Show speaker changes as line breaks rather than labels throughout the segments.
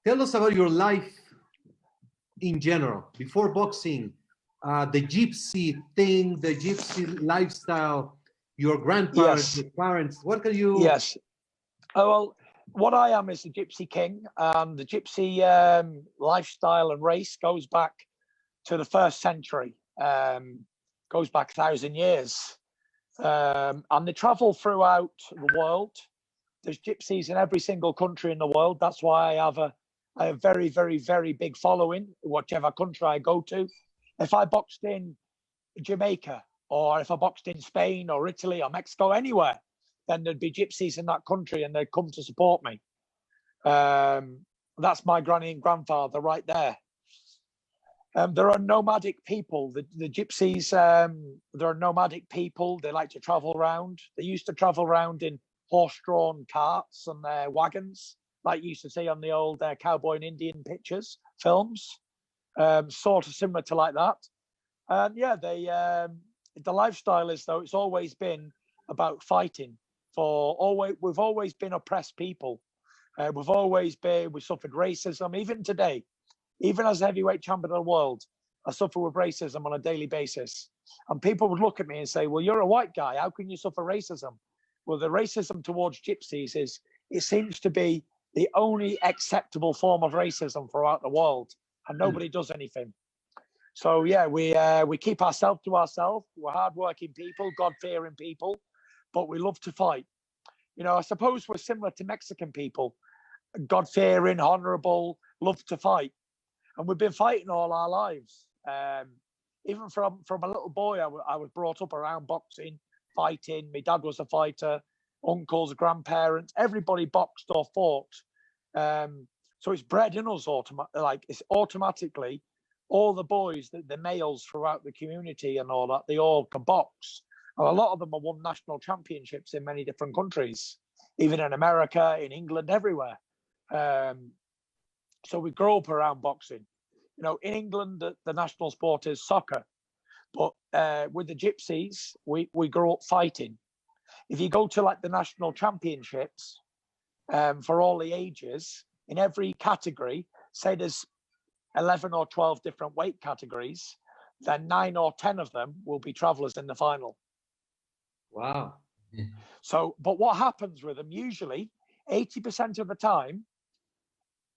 Tell us about your life in general, before boxing, the gypsy thing, the gypsy lifestyle, your grandparents,
Yes,
your parents. What can you?
yes. Oh, well, what I am is the Gypsy King, and the Gypsy lifestyle and race goes back to the 1st century, goes back 1,000 years. And they travel throughout the world. There's gypsies in every single country in the world. That's why I have a very, very, very big following, whichever country I go to. If I boxed in Jamaica, or if I boxed in Spain or Italy or Mexico, anywhere, then there'd be gypsies in that country and they'd come to support me. That's my granny and grandfather right there. There are nomadic people. The gypsies, there are nomadic people. They like to travel around. They used to travel around in horse-drawn carts and wagons, like you used to see on the old cowboy and Indian pictures, films, sort of similar to like that. And yeah, the lifestyle is, though, it's always been about fighting. We've always been oppressed people. We suffered racism, even today. Even as heavyweight champion of the world, I suffer with racism on a daily basis. And people would look at me and say, well, you're a white guy. How can you suffer racism? Well, the racism towards gypsies it seems to be the only acceptable form of racism throughout the world. And nobody does anything. So, yeah, we keep ourselves to ourselves. We're hardworking people, God-fearing people, but we love to fight. You know, I suppose we're similar to Mexican people. God-fearing, honorable, love to fight. And we've been fighting all our lives. Even from a little boy, I was brought up around boxing, fighting. My dad was a fighter, uncles, grandparents, everybody boxed or fought. So it's bred in us, it's automatically, all the boys, the males throughout the community and all that, they all can box. And a lot of them have won national championships in many different countries, even in America, in England, everywhere. So we grow up around boxing. You know, in England, the national sport is soccer. But with the gypsies, we grow up fighting. If you go to like the national championships for all the ages, in every category, say there's 11 or 12 different weight categories, then 9 or 10 of them will be travelers in the final.
Wow.
So, but what happens with them, usually 80% of the time,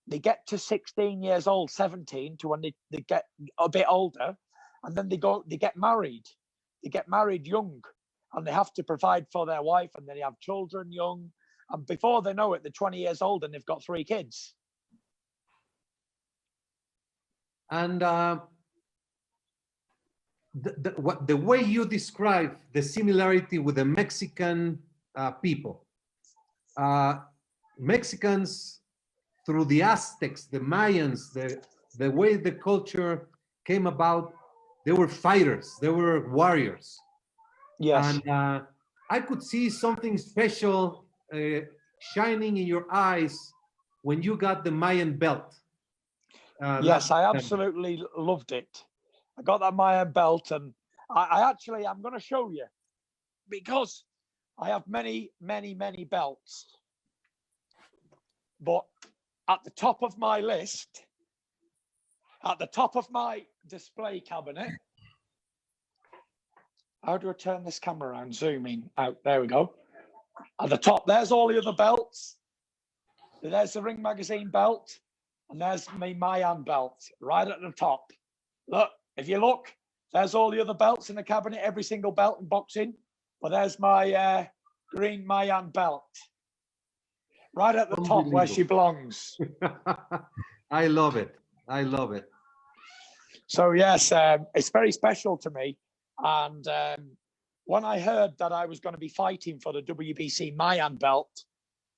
they get to 16 years old, 17, to when they get a bit older, and then they get married. They get married young, and they have to provide for their wife, and then they have children young. And before they know it, they're 20 years old and they've got 3 kids.
And the way you describe the similarity with the Mexican people, Mexicans, through the Aztecs, the Mayans, the way the culture came about, they were fighters, they were warriors.
Yes.
And I could see something special shining in your eyes when you got the Mayan belt.
Yes, I absolutely loved it. I got that Mayan belt, and I'm going to show you, because I have many, many, many belts. But at the top of my list, at the top of my display cabinet, how do I turn this camera around? Zooming out. There we go. At the top, there's all the other belts. There's the Ring Magazine belt, and there's my Mayan belt right at the top. Look, if you look, there's all the other belts in the cabinet, every single belt in boxing. But there's my green Mayan belt. Right at the top where she belongs.
I love it. I love it.
So yes, it's very special to me. And when I heard that I was going to be fighting for the WBC Mayan belt,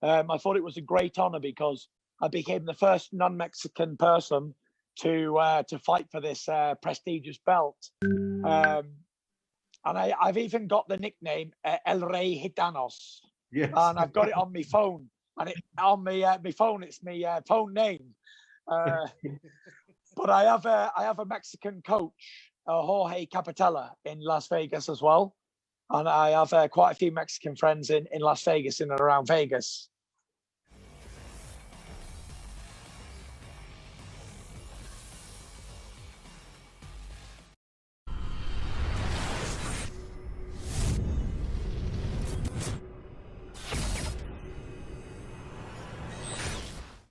I thought it was a great honor, because I became the first non-Mexican person to fight for this prestigious belt. And I've even got the nickname El Rey Gitanos.
Yes.
And I've got it on my phone. And on my phone, it's my phone name. But I have a Mexican coach, Jorge Capitella, in Las Vegas as well. And I have quite a few Mexican friends in Las Vegas, in and around Vegas.